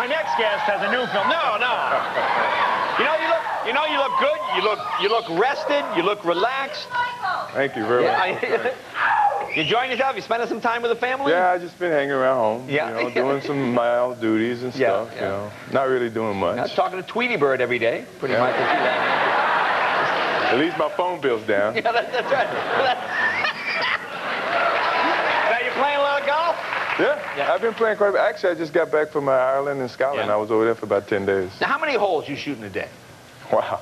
My next guest has a new film. No, no. You look good. You look rested. You look relaxed. Thank you very much. You enjoying yourself? You spending some time with the family? Yeah, I just been hanging around home. Yeah. You know, doing some mild duties and stuff. You know, not really doing much. Not talking to Tweety Bird every day. Pretty much. At least my phone bill's down. Yeah, that's right. Now you playing a lot of golf? Yeah, I've been playing quite a bit. Actually, I just got back from Ireland and Scotland. I was over there for about 10 days. Now, how many holes you shoot in a day? Wow.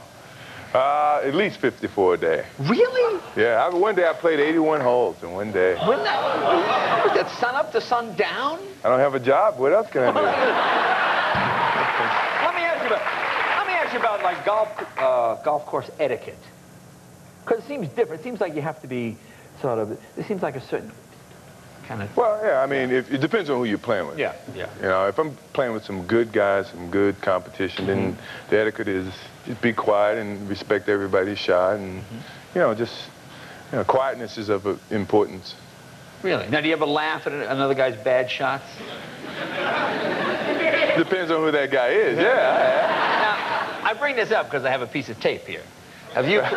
At least 54 a day. Really? Yeah, one day I played 81 holes in one day. Was that sun up to sun down? I don't have a job. What else can I do? Let me ask you about like golf course etiquette. Because it seems different. It seems like you have to be sort of, it seems like a certain kind of... Well, yeah, I mean, it depends on who you're playing with. Yeah. You know, if I'm playing with some good guys, some good competition, then the etiquette is just be quiet and respect everybody's shot, and, you know, just, you know, quietness is of importance. Really? Now, do you ever laugh at another guy's bad shots? Depends on who that guy is, Now, I bring this up because I have a piece of tape here. Have you? This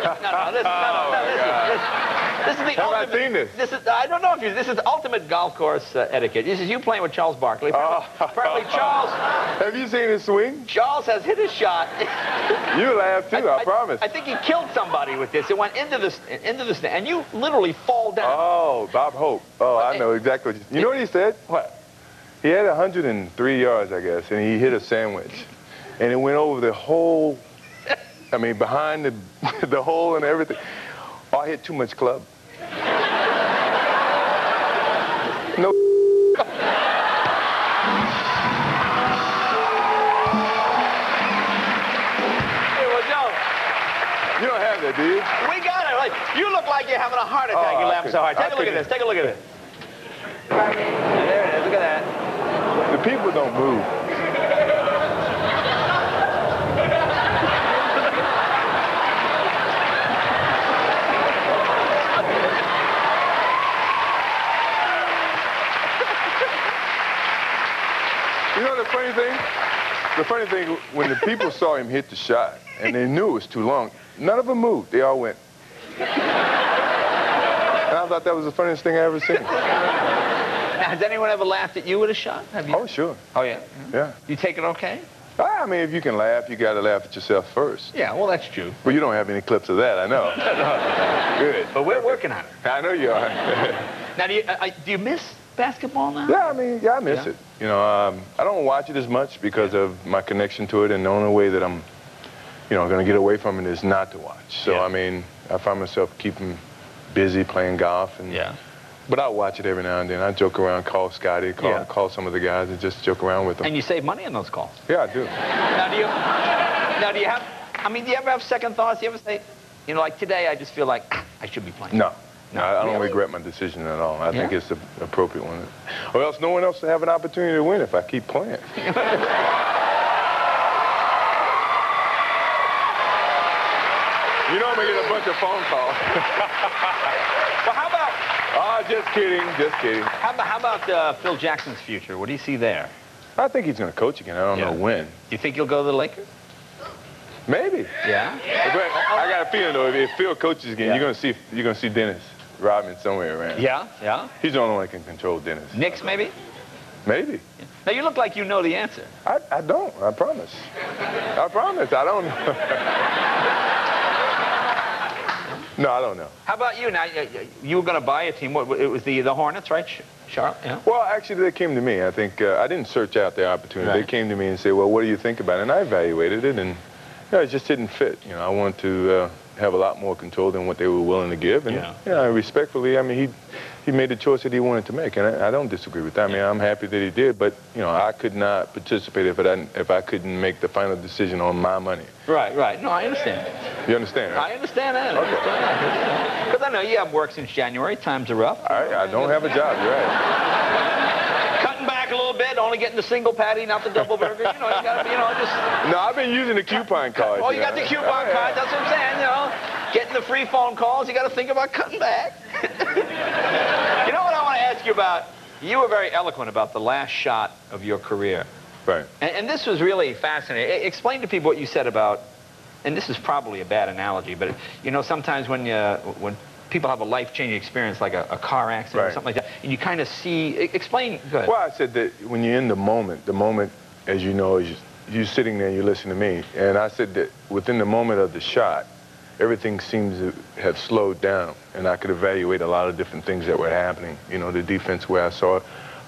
is the Have ultimate. I seen this? I don't know if this is ultimate golf course etiquette. This is you playing with Charles Barkley. Apparently Charles. Have you seen him swing? Charles has hit his shot. You laugh too, I promise. I think he killed somebody with this. It went into the and you literally fall down. Oh, Bob Hope. Oh, I know exactly what you know what he said? What? He had 103 yards, I guess, and he hit a sandwich. And it went over the whole, I mean, behind the hole and everything. Oh, I hit too much club. No. You don't have that, do you? We got it. Like, you look like you're having a heart attack. You're laughing so hard. Take a look at this. Take a look at this. There it is. Look at that. The people don't move. You know the funny thing? The funny thing, when the people saw him hit the shot, and they knew it was too long, none of them moved. They all went. And I thought that was the funniest thing I ever seen. Now, has anyone ever laughed at you with a shot? Have you? Oh, sure. Oh, yeah? Yeah. You take it okay? I mean, if you can laugh, you got to laugh at yourself first. Yeah, well, that's true. But you don't have any clips of that, I know. Good. But we're working on it. I know you are. Now, do you miss basketball now? Yeah, I mean, I miss it. You know, I don't watch it as much because of my connection to it, and the only way that I'm, you know, going to get away from it is not to watch. So, I mean, I find myself keeping busy playing golf, and but I watch it every now and then. I joke around, call Scotty, call some of the guys, and just joke around with them. And you save money on those calls? Yeah, I do. Now, do you have, I mean, do you ever have second thoughts? Do you ever say, you know, like today, I just feel like I should be playing? No. No, I don't regret my decision at all. I think it's the appropriate one. Or else no one else will have an opportunity to win if I keep playing. You know I'm going to get a bunch of phone calls. Well, how about... Oh, just kidding, just kidding. How about Phil Jackson's future? What do you see there? I think he's going to coach again. I don't know when. Do you think he'll go to the Lakers? Maybe. Yeah? But I got a feeling, though, if Phil coaches again, you're going to see Dennis Rodman somewhere around. Yeah, yeah. He's the only one that can control Dennis. Knicks, maybe? Maybe. Now, you look like you know the answer. I don't. I promise. I promise. I don't know. No, I don't know. How about you? Now, you were going to buy a team. What, it was the Hornets, right, Charlotte? Yeah. Well, actually, they came to me. I think I didn't search out their opportunity. They came to me and said, well, what do you think about it? And I evaluated it, and you know, it just didn't fit. You know, I wanted to have a lot more control than what they were willing to give. And you know, respectfully, I mean, he made the choice that he wanted to make, and I don't disagree with that. I mean, I'm happy that he did, but you know, I could not participate if I couldn't make the final decision on my money. Right, right. No, I understand. You understand, right? I understand that. Okay. Because I know you haven't worked since January. Times are rough. I don't have a job. You're right. Cutting back a little bit, only getting the single patty, not the double burger. You know, you got to, you know, just. No, I've been using the coupon card. Oh, you got the coupon card. That's what I'm saying. You know, getting the free phone calls. You got to think about cutting back. You know what I want to ask you about? You were very eloquent about the last shot of your career. Right. And this was really fascinating. Explain to people what you said about, and this is probably a bad analogy, but you know, sometimes when people have a life-changing experience like a car accident or something like that, and you kind of see, explain, go ahead. Well, I said that when you're in the moment, as you know, is you're sitting there and you listen to me, and I said that within the moment of the shot, everything seems to have slowed down, and I could evaluate a lot of different things that were happening. You know, the defense where I saw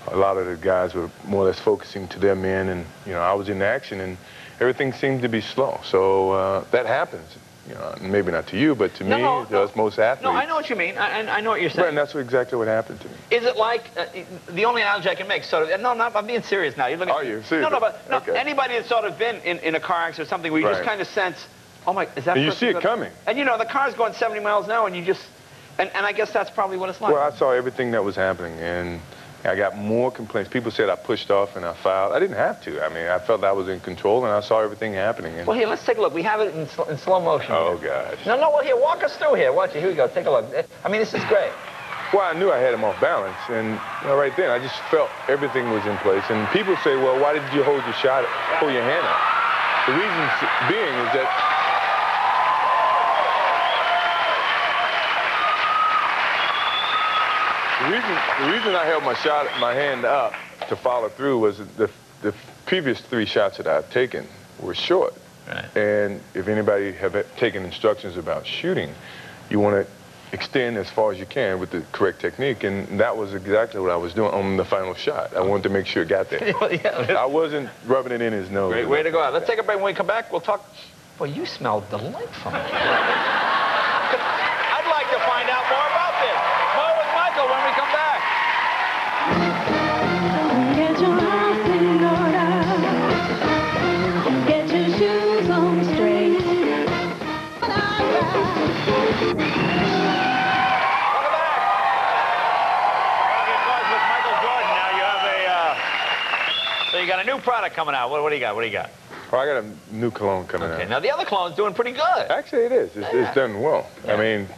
a lot of the guys were more or less focusing to their men, and, you know, I was in action, and everything seemed to be slow. So that happens. You know, maybe not to you, but to me, it does most athletes. No, I know what you mean. I know what you're saying. Right, and that's exactly what happened to me. Is it like, the only analogy I can make, sort of, no, I'm being serious now. You're looking Are you serious? No, but okay. Anybody that's sort of been in a car accident or something where you just kind of sense, oh my, is that and you see it coming. And you know, the car's going 70 miles an hour and you just, and I guess that's probably what it's like. Well, I saw everything that was happening, and I got more complaints. People said I pushed off and I filed. I didn't have to. I mean, I felt I was in control, and I saw everything happening. And well, here, let's take a look. We have it in slow motion. Oh, gosh. No, well, here, walk us through here. Watch it. Here we go. Take a look. I mean, this is great. Well, I knew I had him off balance, and you know, right then, I just felt everything was in place. And people say, well, why did you hold your shot, hold your hand up? The reason being is that the reason I held my hand up to follow through was the previous 3 shots that I've taken were short. Right. And if anybody have taken instructions about shooting, you want to extend as far as you can with the correct technique, and that was exactly what I was doing on the final shot. I wanted to make sure it got there. I wasn't rubbing it in his nose. Great way to go out. Let's take a break. When we come back, we'll talk. Well, you smell delightful. I'd like to find out more about this. More with Michael when we come back. Get your house in order. Get your shoes on straight. So you got a new product coming out. What do you got? What do you got? Well, I got a new cologne coming out. Okay, now the other cologne's doing pretty good. Actually, it is. It's done well. Yeah. I mean,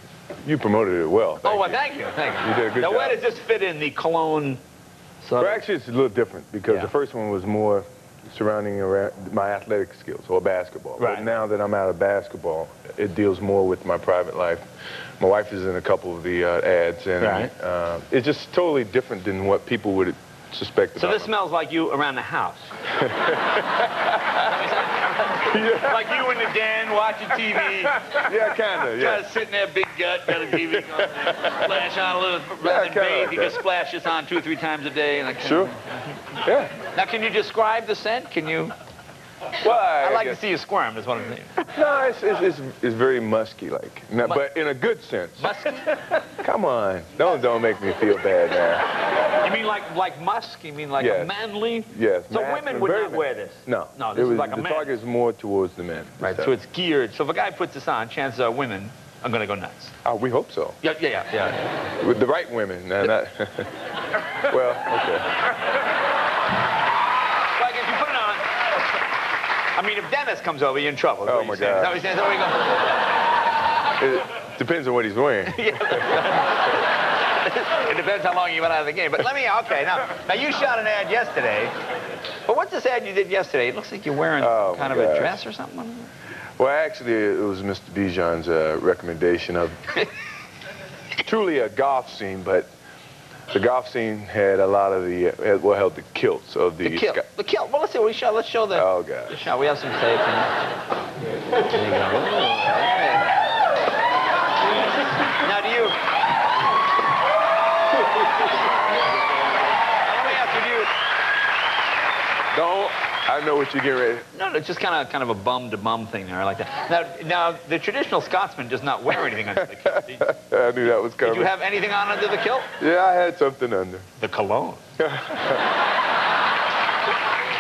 you promoted it well. Thank you. You did a good job. Now, where does this fit in the cologne? Well, actually, it's a little different because the first one was more surrounding around my athletic skills or basketball. Right. But now that I'm out of basketball, it deals more with my private life. My wife is in a couple of the ads, and it's just totally different than what people would suspect about. So this smells like you around the house. Like you in the den watching TV. Yeah, kind of, yeah. Kind of sitting there, big gut, got a TV going, splash on a little, rather than bathe, you can splash this on 2 or 3 times a day. And Sure. Yeah. Now, can you describe the scent? Can you? Well, I'd like to see you squirm, is what I'm saying. No, it's very musky-like, but in a good sense. Musky? Come on, don't make me feel bad now. You mean like musk? You mean like a manly? Yes. So women would not wear this? No. No, this is like a man. The target is more towards the men. Right, so it's geared. So if a guy puts this on, chances are women are going to go nuts. Oh, we hope so. Yeah. With the right women. Well, okay. Like if you put it on, I mean, if Dennis comes over, you're in trouble. Oh, my God. Is that where we go? It depends on what he's wearing. It depends how long you went out of the game. But let me, okay, now you shot an ad yesterday. But what's this ad you did yesterday? It looks like you're wearing kind of a dress or something. Well, actually, it was Mr. Bijan's recommendation of truly a golf scene, but the golf scene had a lot of the, held the kilts of the... The kilt. Well, let's see. Let's show the... Oh, God. The shot. We have some tape. There you go. Now, do you... Let me ask you, Don't. I know what you're getting ready. No, it's just kind of a bum-to-bum thing there. I like that. Now, the traditional Scotsman does not wear anything under the kilt. I knew that was coming. Did you have anything on under the kilt? Yeah, I had something under. The cologne.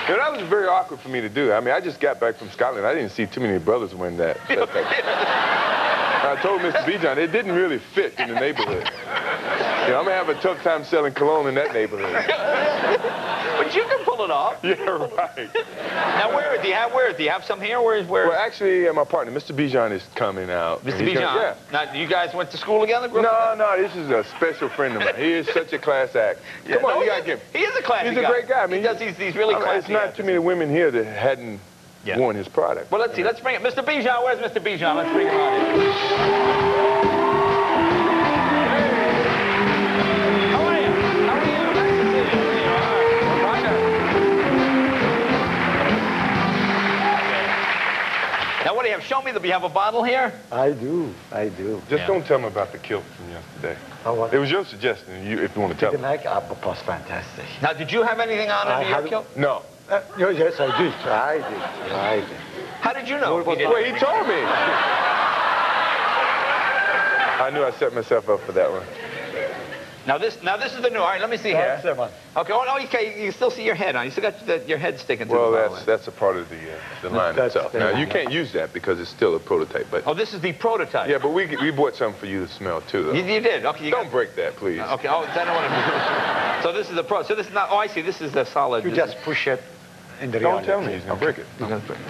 Yeah, that was very awkward for me to do. I mean, I just got back from Scotland. I didn't see too many brothers wearing that. I told Mr. Bijan it didn't really fit in the neighborhood. You know, I'm going to have a tough time selling cologne in that neighborhood. But you can pull it off. Yeah, right. Now, do you have some here? Where? Well, actually, my partner, Mr. Bijan, is coming out. Mr. Bijan? Yeah. Now, you guys went to school together? No, this is a special friend of mine. He is such a class act. Yeah, Come on, you got to give him. He is a classy guy. He's a great guy. I mean, he does these really classy It's not too many women here that hadn't worn his product. Well, let's see. Let's bring it. Mr. Bijan, where's Mr. Bijan? Let's bring him on here. How are you? How are you? Nice to see you. There you are. Now, what do you have? Show me you have a bottle here? I do. Just don't tell him about the kilt from yesterday. Oh, what? It was your suggestion, if you want to tell him. Like was fantastic. Now, did you have anything on under your kilt? No. Yes, I did. I did. How did you know? Well, he told me. I knew I set myself up for that one. Now this is the new. All right, let me see here. That's the one. Okay. Oh no, okay. You still see your head on. You still got your head sticking through the bottle. Well, that's a part of the line itself. Now you can't use that because it's still a prototype. But this is the prototype. yeah, but we bought something for you to smell too. Though. You did. Okay. Don't break that, please. Okay. Oh, I don't want to. So this is the pro. So this is not. Oh, I see. This is the solid. You just push it in the Don't tell me he's gonna break it. He's gonna break it.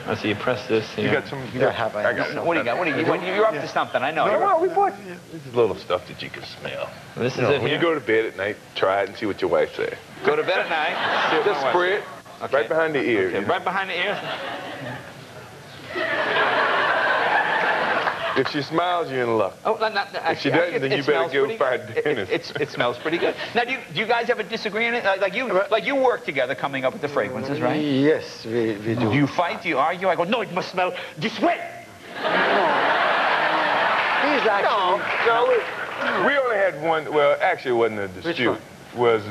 I see you press this. You got some. I got What do you got? You're up to something. I know. No, we bought this is little stuff that you can smell. This is it. When you go to bed at night, try it and see what your wife says. Go to bed at night. Just spray it right behind the ear. Okay, right behind the ear. If she smiles, you're in luck. Oh, If she doesn't, then you better go find Dennis. It smells pretty good. Now, do you guys ever disagree on it? Like you work together coming up with the fragrances, right? Yes, we do. Do you fight? Do you argue? I go, no, it must smell this way. He's actually... No, we only had one. Well, actually, it wasn't a dispute. Was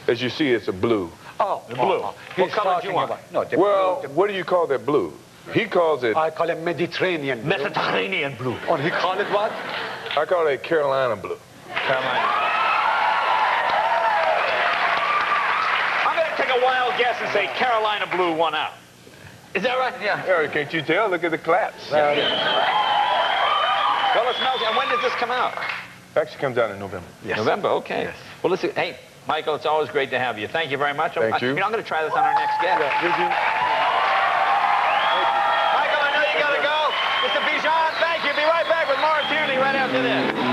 as you see, it's a blue. Oh, the blue. What color do you want? No, Well, what do you call that blue? He calls it. I call it Mediterranean blue. Mediterranean blue. Or he call it what? I call it Carolina blue. Carolina. I'm going to take a wild guess and say Carolina blue won out. Is that right? Yeah. Can't you tell? Look at the claps. Well, it smells. And when does this come out? It actually comes out in November. Yes. November. Okay. Yes. Well, listen. Hey, Michael, it's always great to have you. Thank you very much. Thank you. You know, I'm going to try this on our next guest. Michael, I know you got to go. Mr. Bijan, thank you. Be right back with more Tierney right after this.